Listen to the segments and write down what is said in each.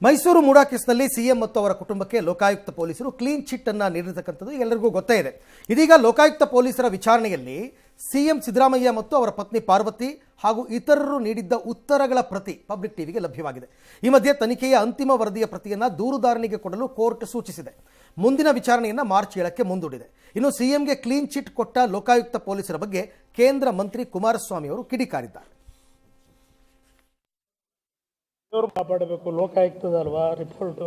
ಮೈಸೂರು ಮೂಡಾ ಕೇಸ್ನಲ್ಲಿ ಸಿಎಂ ಮತ್ತು ಅವರ ಕುಟುಂಬಕ್ಕೆ ಲೋಕಾಯುಕ್ತ ಪೊಲೀಸರು ಕ್ಲೀನ್ ಚಿಟ್ ಅನ್ನು ನೀಡಿರತಕ್ಕಂಥದ್ದು ಎಲ್ಲರಿಗೂ ಗೊತ್ತೇ ಇದೆ. ಇದೀಗ ಲೋಕಾಯುಕ್ತ ಪೊಲೀಸರ ವಿಚಾರಣೆಯಲ್ಲಿ ಸಿಎಂ ಸಿದ್ದರಾಮಯ್ಯ ಮತ್ತು ಅವರ ಪತ್ನಿ ಪಾರ್ವತಿ ಹಾಗೂ ಇತರರು ನೀಡಿದ್ದ ಉತ್ತರಗಳ ಪ್ರತಿ ಪಬ್ಲಿಕ್ ಟಿವಿಗೆ ಲಭ್ಯವಾಗಿದೆ. ಈ ಮಧ್ಯೆ ತನಿಖೆಯ ಅಂತಿಮ ವರದಿಯ ಪ್ರತಿಯನ್ನು ದೂರುದಾರನಿಗೆ ಕೊಡಲು ಕೋರ್ಟ್ ಸೂಚಿಸಿದೆ. ಮುಂದಿನ ವಿಚಾರಣೆಯನ್ನು ಮಾರ್ಚ್ 7ಕ್ಕೆ ಮುಂದೂಡಿದೆ. ಇನ್ನು ಸಿಎಂಗೆ ಕ್ಲೀನ್ ಚಿಟ್ ಕೊಟ್ಟ ಲೋಕಾಯುಕ್ತ ಪೊಲೀಸರ ಬಗ್ಗೆ ಕೇಂದ್ರ ಮಂತ್ರಿ ಕುಮಾರಸ್ವಾಮಿ ಅವರು ಕಿಡಿಕಾರಿದ್ದಾರೆ. ಅವ್ರು ಕಾಪಾಡಬೇಕು, ಲೋಕಾಯುಕ್ತದಲ್ವಾ ರಿಪೋರ್ಟು,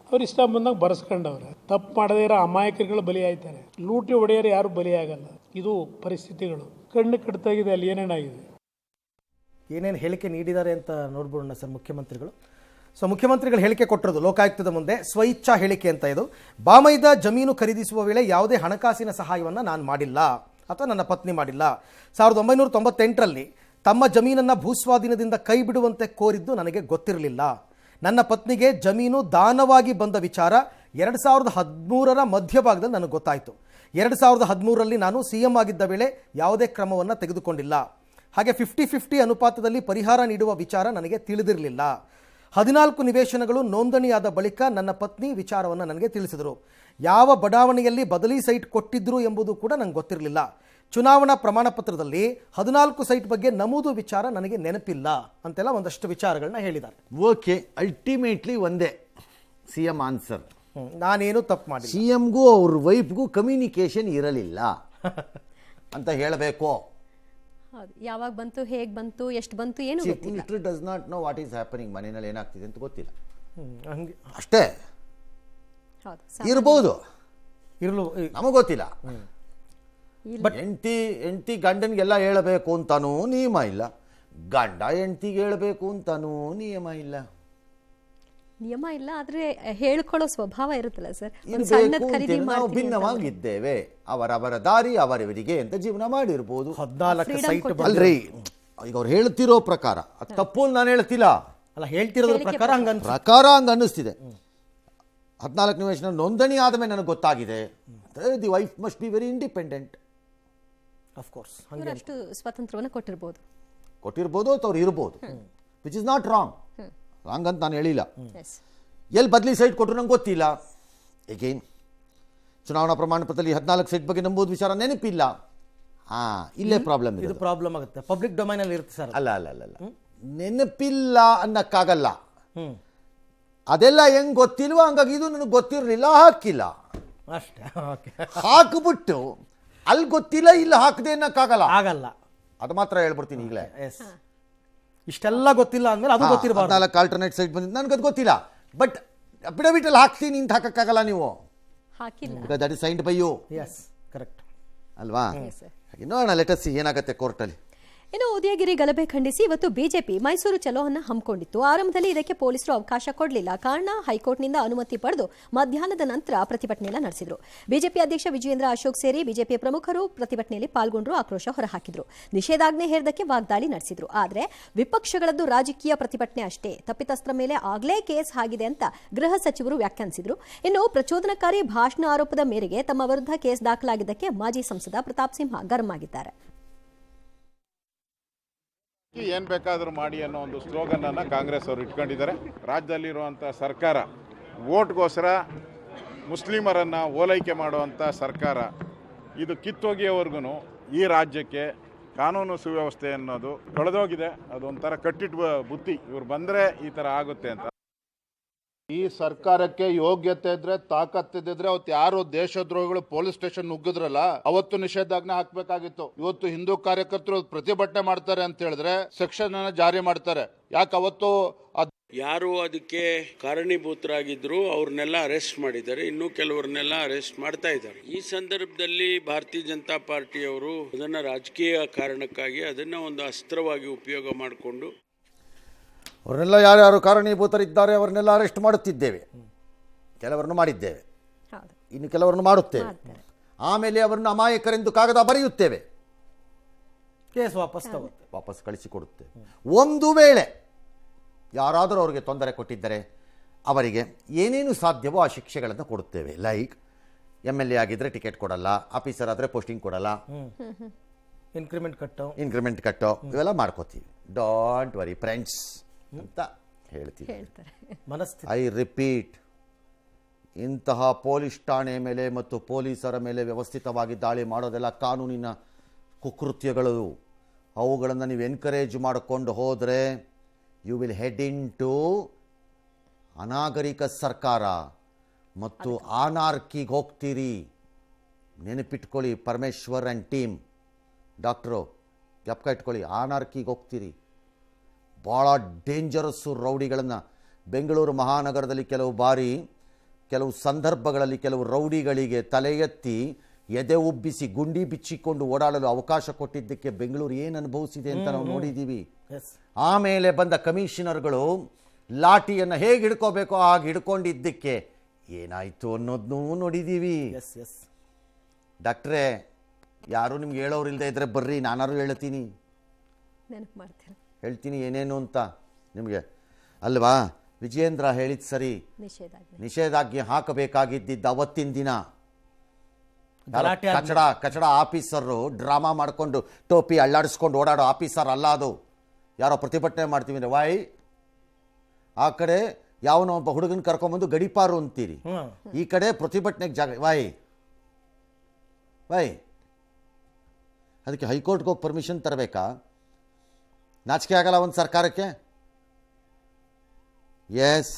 ಅವ್ರು ಇಷ್ಟ ಬಂದಾಗ ಬರೆಸ್ಕೊಂಡವ್ರೆ. ತಪ್ಪು ಮಾಡದೇ ಇರೋ ಅಮಾಯಕರುಗಳು ಬಲಿ ಆಯ್ತಾರೆ, ಲೂಟಿ ಹೊಡೆಯೋರು ಯಾರು ಬಲಿ ಆಗಲ್ಲ. ಇದು ಪರಿಸ್ಥಿತಿಗಳು ಕಣ್ಣು ಕಟ್ಟಾಗಿದೆ. ಅಲ್ಲಿ ಏನೇನಾಗಿದೆ, ಏನೇನು ಹೇಳಿಕೆ ನೀಡಿದ್ದಾರೆ ಅಂತ ನೋಡ್ಬೋಣ ಸರ್ ಮುಖ್ಯಮಂತ್ರಿಗಳು. ಮುಖ್ಯಮಂತ್ರಿಗಳು ಹೇಳಿಕೆ ಕೊಟ್ಟಿರೋದು ಲೋಕಾಯುಕ್ತದ ಮುಂದೆ ಸ್ವಇಚ್ಛಾ ಹೇಳಿಕೆ ಅಂತ. ಇದು ಬಾಮೈದ ಜಮೀನು ಖರೀದಿಸುವ ವೇಳೆ ಯಾವುದೇ ಹಣಕಾಸಿನ ಸಹಾಯವನ್ನು ನಾನು ಮಾಡಿಲ್ಲ ಅಥವಾ ನನ್ನ ಪತ್ನಿ ಮಾಡಿಲ್ಲ. 1998ರಲ್ಲಿ ತಮ್ಮ ಜಮೀನನ್ನು ಭೂಸ್ವಾಧೀನದಿಂದ ಕೈ ಬಿಡುವಂತೆ ಕೋರಿದ್ದು ನನಗೆ ಗೊತ್ತಿರಲಿಲ್ಲ. ನನ್ನ ಪತ್ನಿಗೆ ಜಮೀನು ದಾನವಾಗಿ ಬಂದ ವಿಚಾರ 2013ರ ಮಧ್ಯಭಾಗದಲ್ಲಿ ನನಗೆ ಗೊತ್ತಾಯಿತು. 2013ರಲ್ಲಿ ನಾನು ಸಿಎಂ ಆಗಿದ್ದ ವೇಳೆ ಯಾವುದೇ ಕ್ರಮವನ್ನು ತೆಗೆದುಕೊಂಡಿಲ್ಲ. ಹಾಗೆ 50-50 ಅನುಪಾತದಲ್ಲಿ ಪರಿಹಾರ ನೀಡುವ ವಿಚಾರ ನನಗೆ ತಿಳಿದಿರಲಿಲ್ಲ. 14 ನಿವೇಶನಗಳು ನೋಂದಣಿಯಾದ ಬಳಿಕ ನನ್ನ ಪತ್ನಿ ವಿಚಾರವನ್ನು ನನಗೆ ತಿಳಿಸಿದರು. ಯಾವ ಬಡಾವಣೆಯಲ್ಲಿ ಬದಲಿ ಸೈಟ್ ಕೊಟ್ಟಿದ್ರು ಎಂಬುದು ಕೂಡ ನನಗೆ ಗೊತ್ತಿರಲಿಲ್ಲ. ಚುನಾವಣಾ ಪ್ರಮಾಣ ಪತ್ರದಲ್ಲಿ 14 ಸೈಟ್ ಬಗ್ಗೆ ನಮೂದು ವಿಚಾರ ನನಗೆ ನೆನಪಿಲ್ಲ ಅಂತೆಲ್ಲ ಒಂದಷ್ಟು ವಿಚಾರಗಳನ್ನ ಹೇಳಿದ್ದಾರೆ. ಓಕೆ, ಅಲ್ಟಿಮೇಟ್ಲಿ ಒಂದೇ ಸಿಎಂ ಆನ್ಸರ್. ನಾನೇನು ತಪ್ಪು ಮಾಡಿ, ಸಿಎಂಗೂ ಅವ್ರ ವೈಫ್ಗೂ ಕಮ್ಯುನಿಕೇಶನ್ ಇರಲಿಲ್ಲ ಅಂತ ಹೇಳಬೇಕು. ಯಾವಾಗ ಬಂತು, ಹೇಗೆ ಬಂತು, ಎಷ್ಟು ಬಂತು ಏನು ಗೊತ್ತಿಲ್ಲ. Minister does not know what is happening, ಮನೆಯಲ್ಲಿ ಏನಾಗ್ತಿದೆ ಅಂತ ಗೊತ್ತಿಲ್ಲ. ಹಂಗೆ ಅಷ್ಟೇ ಇರ್ಬೋದು, ನಮಗೆ ಗೊತ್ತಿಲ್ಲ. ಬಟ್ ಹೆಂಡತಿ ಗಂಡನಿಗೆಲ್ಲ ಹೇಳಬೇಕು ಅಂತಾನೂ ನಿಯಮ ಇಲ್ಲ, ಗಂಡ ಹೆಂಡತಿಗೆ ಹೇಳಬೇಕು ಅಂತಾನೂ ನಿಯಮ ಇಲ್ಲ. ಆದ್ರೆ ಹೇಳ್ಕೊಳ್ಳೋ ಸ್ವಭಾವ ಇರುತ್ತಲ್ಲ ಸರ್. ನಾವು ಭಿನ್ನವಾಗಿದ್ದೇವೆ, ಅವರವರ ದಾರಿ ಅವರವರಿಗೆ ಅಂತ ಜೀವನ ಮಾಡಿರ್ಬೋದು. 14 ಸೈಟ್ ಅಲ್ರಿ, ಈಗ ಅವ್ರು ಹೇಳ್ತಿರೋ ಪ್ರಕಾರ ಅದು ತಪ್ಪು ಅಂತ ನಾನು ಹೇಳ್ತಿಲ್ಲ, ಅಲ್ಲ ಹೇಳ್ತಿರೋದ್ರ ಪ್ರಕಾರ ಹಂಗ ಅನ್ನಿಸ್ತಿದೆ. 14 ನಿವೇಶನ ನೋಂದಣಿ ಆದಮೇಲೆ ನನಗೆ ಗೊತ್ತಾಗಿದೆ. The wife must be very independent. Of course ಅಷ್ಟು ಸ್ವಾತಂತ್ರ್ಯವನ್ನು ಕೊಟ್ಟಿರ್ಬೋದು ಅಥವಾ ಅವ್ರು ಇರ್ಬೋದು, which is not wrong. Wrong ಅಂತ ನಾನು ಹೇಳಿಲ್ಲ. ಎಲ್ಲಿ ಬದಲಿ ಸೈಟ್ ಕೊಟ್ಟರು ನಂಗೆ ಗೊತ್ತಿಲ್ಲ. ಏಗೇನ್ ಚುನಾವಣಾ ಪ್ರಮಾಣ ಪತ್ರದಲ್ಲಿ 14 ಸೈಟ್ ಬಗ್ಗೆ ನಂಬೋದು ವಿಚಾರ ನೆನಪಿಲ್ಲ. ಇಲ್ಲೇ ಪ್ರಾಬ್ಲಮ್ ಇದೆ. ಪ್ರಾಬ್ಲಮ್ ಆಗುತ್ತೆ, ಪಬ್ಲಿಕ್ ಡೊಮೈನ್ ಅಲ್ಲಿ ಇರುತ್ತೆ ಸರ್. ಅಲ್ಲ, ನೆನಪಿಲ್ಲ ಅನ್ನಕ್ಕಾಗಲ್ಲ. ಅದೆಲ್ಲ ಹೆಂಗ್ ಗೊತ್ತಿಲ್ವ, ಹಂಗಾಗಿ ಇದು ನನಗೆ ಗೊತ್ತಿರಲಿಲ್ಲ, ಹಾಕಿಲ್ಲ ಅಷ್ಟೇ. ಹಾಕ್ಬಿಟ್ಟು ಅಲ್ಲಿ ಗೊತ್ತಿಲ್ಲ ಇಲ್ಲಿ ಹಾಕದೆ ಅನ್ನಕ್ಕಾಗಲ್ಲ. ಅದು ಮಾತ್ರ ಹೇಳ್ಬಿಡ್ತೀನಿ ಈಗಲೇ. ಇಷ್ಟೆಲ್ಲ ಗೊತ್ತಿಲ್ಲ ಅಂದ್ಮೇಲೆ ಅದು ಗೊತ್ತಿರಬಾರ್ದು. 14 ಆಲ್ಟರ್ನೇಟ್ ಸೈಟ್ ಬಂದಿದ್ದು ನನಗೆ ಅದು ಗೊತ್ತಿಲ್ಲ, ಬಟ್ ಅಫಿಡವಿಟ್ ಅಲ್ಲಿ ಹಾಕ್ತೀನಿ ಅಂತ ಹಾಕಕ್ಕಾಗಲ್ಲ ನೀವು. ಹಾಕಿಲ್ಲ, that is signed by you. Yes correct ಅಲ್ವಾ? ನೋಡೋಣ, ಲೆಟ್ ಅಸ್ ಸಿ ಏನಾಗುತ್ತೆ ಕೋರ್ಟಲ್ಲಿ. ಇನ್ನು ಉದಯಗಿರಿ ಗಲಭೆ ಖಂಡಿಸಿ ಇವತ್ತು ಬಿಜೆಪಿ ಮೈಸೂರು ಚಲೋವನ್ನು ಹಮ್ಮಿಕೊಂಡಿತ್ತು. ಆರಂಭದಲ್ಲಿ ಇದಕ್ಕೆ ಪೊಲೀಸರು ಅವಕಾಶ ಕೊಡಲಿಲ್ಲ. ಕಾರಣ ಹೈಕೋರ್ಟ್ನಿಂದ ಅನುಮತಿ ಪಡೆದು ಮಧ್ಯಾಹ್ನದ ನಂತರ ಪ್ರತಿಭಟನೆಯನ್ನು ನಡೆಸಿದರು. ಬಿಜೆಪಿ ಅಧ್ಯಕ್ಷ ವಿಜಯೇಂದ್ರ ಅಶೋಕ್ ಸೇರಿ ಬಿಜೆಪಿ ಪ್ರಮುಖರು ಪ್ರತಿಭಟನೆಯಲ್ಲಿ ಪಾಲ್ಗೊಂಡರು, ಆಕ್ರೋಶ ಹೊರಹಾಕಿದ್ರು. ನಿಷೇಧಾಜ್ಞೆ ಹೇರದಕ್ಕೆ ವಾಗ್ದಾಳಿ ನಡೆಸಿದ್ರು. ಆದರೆ ವಿಪಕ್ಷಗಳದ್ದು ರಾಜಕೀಯ ಪ್ರತಿಭಟನೆ ಅಷ್ಟೇ, ತಪ್ಪಿತಸ್ಥರ ಮೇಲೆ ಆಗಲೇ ಕೇಸ್ ಆಗಿದೆ ಅಂತ ಗೃಹ ಸಚಿವರು ವ್ಯಾಖ್ಯಾನಿಸಿದ್ರು. ಇನ್ನು ಪ್ರಚೋದನಕಾರಿ ಭಾಷಣ ಆರೋಪದ ಮೇರೆಗೆ ತಮ್ಮ ವಿರುದ್ಧ ಕೇಸ್ ದಾಖಲಾಗಿದ್ದಕ್ಕೆ ಮಾಜಿ ಸಂಸದ ಪ್ರತಾಪ್ ಸಿಂಹ ಗರಂ ಆಗಿದ್ದಾರೆ. ಏನ್ ಬೇಕಾದರೂ ಮಾಡಿ ಅನ್ನೋ ಒಂದು ಸ್ಲೋಗನ್ ಅನ್ನು ಕಾಂಗ್ರೆಸ್ ಅವರು ಇಟ್ಕೊಂಡಿದ್ದಾರೆ. ರಾಜ್ಯದಲ್ಲಿರುವಂಥ ಸರ್ಕಾರ ವೋಟ್ಗೋಸ್ಕರ ಮುಸ್ಲಿಮರನ್ನು ಓಲೈಕೆ ಮಾಡುವಂಥ ಸರ್ಕಾರ. ಇದು ಕಿತ್ತೋಗಿಯವರೆಗೂ ಈ ರಾಜ್ಯಕ್ಕೆ ಕಾನೂನು ಸುವ್ಯವಸ್ಥೆ ಅನ್ನೋದು ಕಳೆದೋಗಿದೆ. ಅದೊಂಥರ ಕಟ್ಟಿಟ್ಟ ಬುತ್ತಿ, ಇವ್ರು ಬಂದರೆ ಈ ಥರ ಆಗುತ್ತೆ ಅಂತ. ಈ ಸರ್ಕಾರಕ್ಕೆ ಯೋಗ್ಯತೆ ಇದ್ರೆ, ತಾಕತ್ತಿದ್ರೆ ಅವತ್ತು ಯಾರು ದೇಶದ್ರೋಹಿಗಳು ಪೊಲೀಸ್ ಸ್ಟೇಷನ್ ನುಗ್ಗಿದ್ರಲ್ಲ, ಅವತ್ತು ನಿಷೇಧಾಜ್ಞೆ ಹಾಕ್ಬೇಕಾಗಿತ್ತು. ಇವತ್ತು ಹಿಂದೂ ಕಾರ್ಯಕರ್ತರು ಪ್ರತಿಭಟನೆ ಮಾಡ್ತಾರೆ ಅಂತ ಹೇಳಿದ್ರೆ ಸೆಕ್ಷನ್ ಅನ್ನ ಜಾರಿ ಮಾಡ್ತಾರೆ. ಯಾಕೆ ಅವತ್ತು ಯಾರು ಅದಕ್ಕೆ ಕಾರಣೀಭೂತರಾಗಿದ್ರು ಅವ್ರನ್ನೆಲ್ಲ ಅರೆಸ್ಟ್ ಮಾಡಿದ್ದಾರೆ, ಇನ್ನೂ ಕೆಲವ್ರನ್ನೆಲ್ಲ ಅರೆಸ್ಟ್ ಮಾಡ್ತಾ ಇದ್ದಾರೆ. ಈ ಸಂದರ್ಭದಲ್ಲಿ ಭಾರತೀಯ ಜನತಾ ಪಾರ್ಟಿಯವರು ಅದನ್ನ ರಾಜಕೀಯ ಕಾರಣಕ್ಕಾಗಿ ಅದನ್ನ ಒಂದು ಅಸ್ತ್ರವಾಗಿ ಉಪಯೋಗ ಮಾಡಿಕೊಂಡು ಅವರನ್ನೆಲ್ಲ ಯಾರ್ಯಾರು ಕಾರಣೀಭೂತರಿದ್ದಾರೆ ಅವರನ್ನೆಲ್ಲ ಅರೆಸ್ಟ್ ಮಾಡುತ್ತಿದ್ದೇವೆ. ಕೆಲವರನ್ನು ಮಾಡಿದ್ದೇವೆ, ಇನ್ನು ಕೆಲವರನ್ನು ಮಾಡುತ್ತೇವೆ. ಆಮೇಲೆ ಅವರನ್ನು ಅಮಾಯಕರೆಂದು ಕಾಗದ ಬರೆಯುತ್ತೇವೆ, ಕೇಸ್ ವಾಪಸ್ ಕಳಿಸಿಕೊಡುತ್ತೇವೆ. ಒಂದು ವೇಳೆ ಯಾರಾದರೂ ಅವರಿಗೆ ತೊಂದರೆ ಕೊಟ್ಟಿದ್ದರೆ ಅವರಿಗೆ ಏನೇನು ಸಾಧ್ಯವೋ ಆ ಶಿಕ್ಷೆಗಳನ್ನು ಕೊಡುತ್ತೇವೆ. ಲೈಕ್ MLA ಆಗಿದ್ದರೆ ಟಿಕೆಟ್ ಕೊಡಲ್ಲ, ಆಫೀಸರ್ ಆದರೆ ಪೋಸ್ಟಿಂಗ್ ಕೊಡಲ್ಲ, ಇನ್ಕ್ರಿಮೆಂಟ್ ಕಟ್ಟೋ ಇವೆಲ್ಲ ಮಾಡ್ಕೋತೀವಿ. ಡೋಂಟ್ ವರಿ ಫ್ರೆಂಡ್ಸ್ ಅಂತ ಹೇಳ್ತೀನಿ. ಹೇಳ್ತಾರೆ. ಮನಸ್ಥಿತಿ. ಐ ರಿಪೀಟ್, ಇಂತಹ ಪೊಲೀಸ್ ಠಾಣೆ ಮೇಲೆ ಮತ್ತು ಪೊಲೀಸರ ಮೇಲೆ ವ್ಯವಸ್ಥಿತವಾಗಿ ದಾಳಿ ಮಾಡೋದೆಲ್ಲ ಕಾನೂನಿನ ಕುಕೃತ್ಯಗಳು. ಅವುಗಳನ್ನು ನೀವು ಎನ್ಕರೇಜ್ ಮಾಡಿಕೊಂಡು ಹೋದರೆ you will head into ಅನಾಗರಿಕ ಸರ್ಕಾರ ಮತ್ತು ಆನಾರ್ಕಿಗೆ ಹೋಗ್ತೀರಿ. ನೆನಪಿಟ್ಕೊಳ್ಳಿ, ಪರಮೇಶ್ವರ್ ಆ್ಯಂಡ್ ಟೀಮ್, ಡಾಕ್ಟ್ರು ಜ್ಞಾಪಕ ಇಟ್ಕೊಳ್ಳಿ, ಆನಾರ್ಕಿಗೆ ಹೋಗ್ತೀರಿ. ಭಾಳ ಡೇಂಜರಸ್ಸು ರೌಡಿಗಳನ್ನು. ಬೆಂಗಳೂರು ಮಹಾನಗರದಲ್ಲಿ ಕೆಲವು ಸಂದರ್ಭಗಳಲ್ಲಿ ಕೆಲವು ರೌಡಿಗಳಿಗೆ ತಲೆ ಎತ್ತಿ ಎದೆ ಉಬ್ಬಿಸಿ ಗುಂಡಿ ಬಿಚ್ಚಿಕೊಂಡು ಓಡಾಡಲು ಅವಕಾಶ ಕೊಟ್ಟಿದ್ದಕ್ಕೆ ಬೆಂಗಳೂರು ಏನು ಅನುಭವಿಸಿದೆ ಅಂತ ನಾವು ನೋಡಿದ್ದೀವಿ. ಆಮೇಲೆ ಬಂದ ಕಮಿಷನರ್ಗಳು ಲಾಠಿಯನ್ನು ಹೇಗೆ ಹಿಡ್ಕೋಬೇಕೋ ಹಾಗೆ ಹಿಡ್ಕೊಂಡಿದ್ದಕ್ಕೆ ಏನಾಯಿತು ಅನ್ನೋದನ್ನೂ ನೋಡಿದ್ದೀವಿ. ಡಾಕ್ಟ್ರೇ, ಯಾರು ನಿಮ್ಗೆ ಹೇಳೋರು ಇಲ್ಲದೆ ಇದ್ರೆ ಬರ್ರಿ, ನಾನಾರು ಹೇಳ್ತೀನಿ, ನೆನಪು ಮಾಡ್ತೀರಾ? ಹೇಳ್ತೀನಿ ಏನೇನು ಅಂತ ನಿಮಗೆ ಅಲ್ವಾ. ವಿಜಯೇಂದ್ರ ಹೇಳಿದ ಸರಿ, ನಿಷೇಧಾಜ್ಞೆ ಹಾಕಬೇಕಾಗಿದ್ದಿದ್ದು ಅವತ್ತಿನ ದಿನ. ಕಚಡ ಆಫೀಸರು ಡ್ರಾಮಾ ಮಾಡಿಕೊಂಡು ಟೋಪಿ ಅಳ್ಳಾಡಿಸ್ಕೊಂಡು ಓಡಾಡೋ ಆಫೀಸರ್ ಅಲ್ಲ ಅದು. ಯಾರೋ ಪ್ರತಿಭಟನೆ ಮಾಡ್ತೀವಿ ಅಂದರೆ ವಾಯ್, ಆ ಕಡೆ ಯಾವನೋ ಒಬ್ಬ ಹುಡುಗನ ಕರ್ಕೊಂಬಂದು ಗಡಿಪಾರು ಅಂತೀರಿ, ಈ ಕಡೆ ಪ್ರತಿಭಟನೆಗೆ ಜಾಗ ವಾಯ್. ಅದಕ್ಕೆ ಹೈಕೋರ್ಟ್ಗೆ ಹೋಗಿ ಪರ್ಮಿಷನ್ ತರಬೇಕಾ? ನಾಚಿಕೆ ಆಗಲ್ಲ ಒಂದು ಸರ್ಕಾರಕ್ಕೆ? ಎಸ್.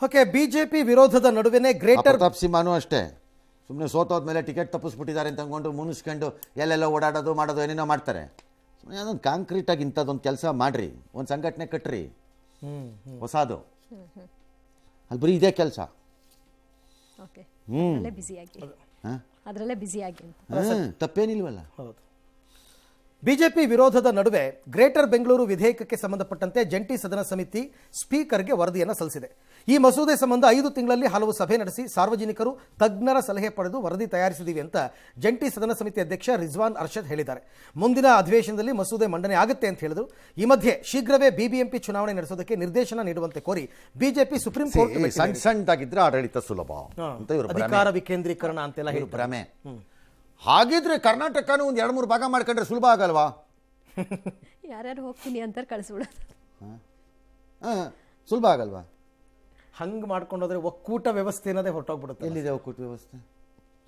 ಓಕೆ, ಬಿಜೆಪಿ ವಿರೋಧದ ನಡುವೆನೇ ಗ್ರೇಟರ್ ಪ್ರತಾಪ್ ಸಿಂಹನೂ ಅಷ್ಟೇ, ಸುಮ್ಮನೆ ಸೋತೋದ್ಮೇಲೆ ಟಿಕೆಟ್ ತಪ್ಪಿಸ್ಬಿಟ್ಟಿದ್ದಾರೆ ಅಂತ ಅಂದ್ಕೊಂಡು ಮುನಿಸ್ಕೊಂಡು ಎಲ್ಲೆಲ್ಲ ಓಡಾಡೋದು ಮಾಡೋದು ಏನೇನೋ ಮಾಡ್ತಾರೆ. ಸುಮ್ಮನೆ ಅದೊಂದು ಕಾಂಕ್ರೀಟಾಗಿ ಇಂಥದ್ದೊಂದು ಕೆಲಸ ಮಾಡಿರಿ, ಒಂದು ಸಂಘಟನೆ ಕಟ್ಟ್ರಿ ಹೊಸದು. ಅಲ್ಲಿ ಬರೀ ಇದೇ ಕೆಲಸ. ತಪ್ಪೇನಿಲ್ವಲ್ಲ. ಹೌದು. ಬಿಜೆಪಿ ವಿರೋಧದ ನಡುವೆ ಗ್ರೇಟರ್ ಬೆಂಗಳೂರು ವಿಧೇಯಕಕ್ಕೆ ಸಂಬಂಧಪಟ್ಟಂತೆ ಜಂಟಿ ಸದನ ಸಮಿತಿ ಸ್ಪೀಕರ್ಗೆ ವರದಿಯನ್ನು ಸಲ್ಲಿಸಿದೆ. ಈ ಮಸೂದೆ ಸಂಬಂಧ 5 ತಿಂಗಳಲ್ಲಿ ಹಲವು ಸಭೆ ನಡೆಸಿ ಸಾರ್ವಜನಿಕರು, ತಜ್ಞರ ಸಲಹೆ ಪಡೆದು ವರದಿ ತಯಾರಿಸಿದ್ದೀವಿ ಅಂತ ಜಂಟಿ ಸದನ ಸಮಿತಿ ಅಧ್ಯಕ್ಷ ರಿಜ್ವಾನ್ ಅರ್ಷದ್ ಹೇಳಿದ್ದಾರೆ. ಮುಂದಿನ ಅಧಿವೇಶನದಲ್ಲಿ ಮಸೂದೆ ಮಂಡನೆ ಆಗುತ್ತೆ ಅಂತ ಹೇಳಿದ್ರು. ಈ ಮಧ್ಯೆ ಶೀಘ್ರವೇ ಬಿಬಿಎಂಪಿ ಚುನಾವಣೆ ನಡೆಸೋದಕ್ಕೆ ನಿರ್ದೇಶನ ನೀಡುವಂತೆ ಕೋರಿ ಬಿಜೆಪಿ ಸುಪ್ರೀಂ ಕೋರ್ಟ್ ಸಣ್ಣದಾಗಿದ್ರೆ ಆಡಳಿತ ಸುಲಭ ಅಂತ ಅಧಿಕಾರ ವಿಕೇಂದ್ರೀಕರಣ ಅಂತೆಲ್ಲ ಹೇಳಿ ಭ್ರಮೆ. ಹಾಗಿದ್ರೆ ಕರ್ನಾಟಕನೂ ಒಂದು 2-3 ಭಾಗ ಮಾಡ್ಕೊಂಡ್ರೆ ಸುಲಭ ಆಗಲ್ವಾ? ಯಾರ್ಯಾರು ಹೋಗ್ತೀನಿ ಅಂತ ಕಳಿಸ್ಬಿಡೋದು ಸುಲಭ ಆಗಲ್ವಾ? ಹಂಗೆ ಮಾಡ್ಕೊಂಡೋದ್ರೆ ಒಕ್ಕೂಟ ವ್ಯವಸ್ಥೆ ಅನ್ನೋದೇ ಹೊರಟೋಗ್ಬಿಡುತ್ತೆ. ಎಲ್ಲಿದೆ ಒಕ್ಕೂಟ ವ್ಯವಸ್ಥೆ?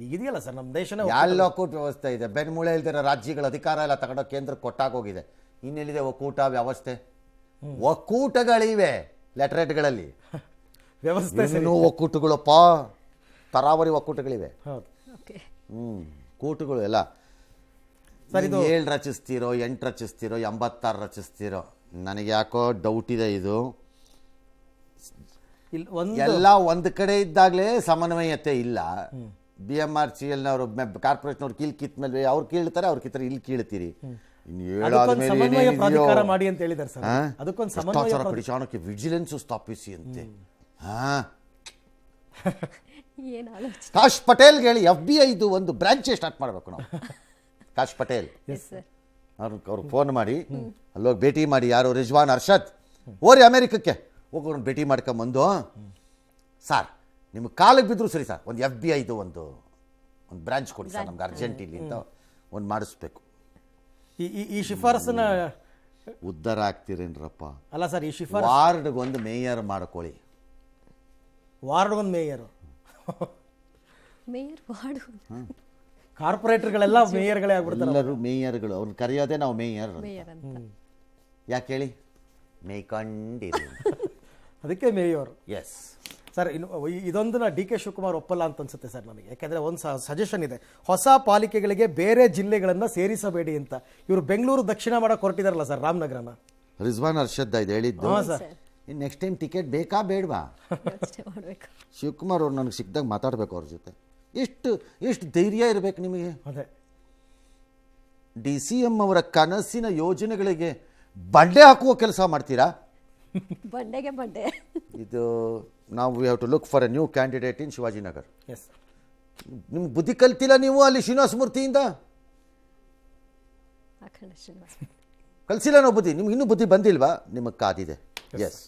ಈಗಿದೆಯಲ್ಲ ಸರ್, ನಮ್ಮ ದೇಶನೇ ಎಲ್ಲ ಒಕ್ಕೂಟ ವ್ಯವಸ್ಥೆ ಇದೆ. ಬೆನ್ಮೂಳೆ ಇಲ್ದಿರೋ ರಾಜ್ಯಗಳ ಅಧಿಕಾರ ಎಲ್ಲ ತಗೊಂಡೋ ಕೇಂದ್ರ ಕೊಟ್ಟಾಗೋಗಿದೆ. ಇನ್ನೆಲ್ಲಿದೆ ಒಕ್ಕೂಟ ವ್ಯವಸ್ಥೆ? ಒಕ್ಕೂಟಗಳಿವೆ ಲೆಟರೇಟ್ಗಳಲ್ಲಿ, ವ್ಯವಸ್ಥೆ ಒಕ್ಕೂಟಗಳಪ್ಪ, ತರಾವರಿ ಒಕ್ಕೂಟಗಳಿವೆ. ಕೂಟಗಳು ಎಲ್ಲ ಸರ್. ಇದು 7 ರಚಿಸ್ತೀರೋ 8 ರಚಿಸ್ತೀರೋ 86 ರಚಿಸ್ತೀರೋ, ನನಗೆ ಯಾಕೋ ಡೌಟ್ ಇದೆ. ಇದು ಎಲ್ಲ ಒಂದು ಕಡೆ ಇದ್ದಾಗಲೇ ಸಮನ್ವಯತೆ ಇಲ್ಲ. BMRCL ಕಾರ್ಪೊರೇಷನ್ ಕೀಲ್ ಕಿತ್ ಮೇಲೆ ಅವ್ರು ಕೀಳ್ತಾರೆ, ಅವ್ರು ಕಿತ್ತಾರೆ, ಇಲ್ಲಿ ಕೀಳ್ತೀರಿ. ಮಾಡಿ ಅಂತ ಹೇಳಿದ್ದಾರೆ ಸರ್. ಅದಕ್ಕೊಂದು ಸಮನ್ವಯ ಕಡಿಚಾಣಕ್ಕೆ ವಿಜಿಲೆನ್ಸ್ ಸ್ಥಾಪಿಸಿ ಅಂತೆ. ಕಾಶ್ ಪಟೇಲ್ಗೆ ಹೇಳಿ FBI ಇದು ಒಂದು ಬ್ರಾಂಚೇ ಸ್ಟಾರ್ಟ್ ಮಾಡಬೇಕು ನಾವು. ಕಾಶ್ ಪಟೇಲ್ ಅವ್ರಿಗೆ ಫೋನ್ ಮಾಡಿ ಅಲ್ಲೋಗಿ ಭೇಟಿ ಮಾಡಿ. ಯಾರು? ರಿಜ್ವಾನ್ ಅರ್ಷದ್. ಓರಿ ಅಮೇರಿಕಕ್ಕೆ ಹೋಗೋಣ, ಭೇಟಿ ಮಾಡ್ಕೊಂಬಂದು, ಸರ್ ನಿಮ್ಗೆ ಕಾಲಿಗೆ ಬಿದ್ದರೂ ಸರಿ ಸರ್, ಒಂದು FBI ಇದು ಒಂದು ಬ್ರಾಂಚ್ ಕೊಡಿ ಸರ್, ನಮ್ಗೆ ಅರ್ಜೆಂಟ್ ಇಲ್ಲಿ ಅಂತ ಒಂದು ಮಾಡಿಸ್ಬೇಕು. ಈ ಶಿಫಾರಸನ್ನ ಉದ್ಧಾರ ಆಗ್ತೀರೇನ್ರಪ್ಪ? ಅಲ್ಲ ಸರ್, ಈ ಶಿಫಾರಸ್ ವಾರ್ಡ್ಗೆ ಒಂದು ಮೇಯರ್ ಮಾಡ್ಕೊಳ್ಳಿ. ವಾರ್ಡ್ ಒಂದು ಮೇಯರ್, ಕಾರ್ಪೊರೇಟರ್ಗಳೆಲ್ಲ ಮೇಯರ್ಗಳೇ ಆಗ್ಬಿಡ್ತಾರೆ. ಎಲ್ಲರೂ ಮೇಯರ್ಗಳು. ಅವ್ರನ್ನ ಕರೆಯೋದೇ ನಾವು ಮೇಯರ್. ಯಾಕೆ ಹೇಳಿ? ಮೇಯ್ಕೊಂಡಿರಿ, ಅದಕ್ಕೆ ಮೇಯರ್. ಎಸ್ ಸರ್, ಇನ್ನು ಇದೊಂದನ್ನ DK ಶಿವಕುಮಾರ್ ಒಪ್ಪಲ್ಲ ಅಂತ ಅನ್ಸುತ್ತೆ ಸರ್ ನನಗೆ. ಯಾಕೆಂದರೆ ಒಂದು ಸಜೆಷನ್ ಇದೆ, ಹೊಸ ಪಾಲಿಕೆಗಳಿಗೆ ಬೇರೆ ಜಿಲ್ಲೆಗಳನ್ನು ಸೇರಿಸಬೇಡಿ ಅಂತ. ಇವರು ಬೆಂಗಳೂರು ದಕ್ಷಿಣ ಮಾಡಕ್ಕೆ ಹೊರಟಿದಾರಲ್ಲ ಸರ್, ರಾಮನಗರನ. ರಿಜ್ವಾನ್ ಅರ್ಷದ್ ಇದು ಹೇಳಿದ್ದು. ಸರ್, ನೆಕ್ಸ್ಟ್ ಟೈಮ್ ಟಿಕೆಟ್ ಬೇಕಾ ಬೇಡವಾ? ಶಿವಕುಮಾರ್ ಅವ್ರು ನನಗೆ ಸಿಕ್ಕಿದಾಗ ಮಾತಾಡಬೇಕು ಅವ್ರ ಜೊತೆ. ಎಷ್ಟು ಧೈರ್ಯ ಇರಬೇಕು ನಿಮಗೆ. ಅದೇ DCM ಅವರ ಕನಸಿನ ಯೋಜನೆಗಳಿಗೆ ಬಂಡೆ ಹಾಕುವ ಕೆಲಸ ಮಾಡ್ತೀರಾ? ಬಂಡೆಗೆ ಬಂಡೆ. ಇದು ನಾವು we have to look for a new candidate in Shivajinagar. Yes, ನಿಮ್ಗೆ ಬುದ್ಧಿ ಕಲ್ತಿಲ್ಲ ನೀವು ಅಲ್ಲಿ ಶ್ರೀನಿವಾಸ ಮೂರ್ತಿಯಿಂದ? ಕಲಿಸಿಲ್ಲ ನಾವು ಬುದ್ಧಿ, ನಿಮ್ಗೆ ಇನ್ನೂ ಬುದ್ಧಿ ಬಂದಿಲ್ವಾ? ನಿಮಗೆ ಕಾದಿದೆ. ಎಸ್,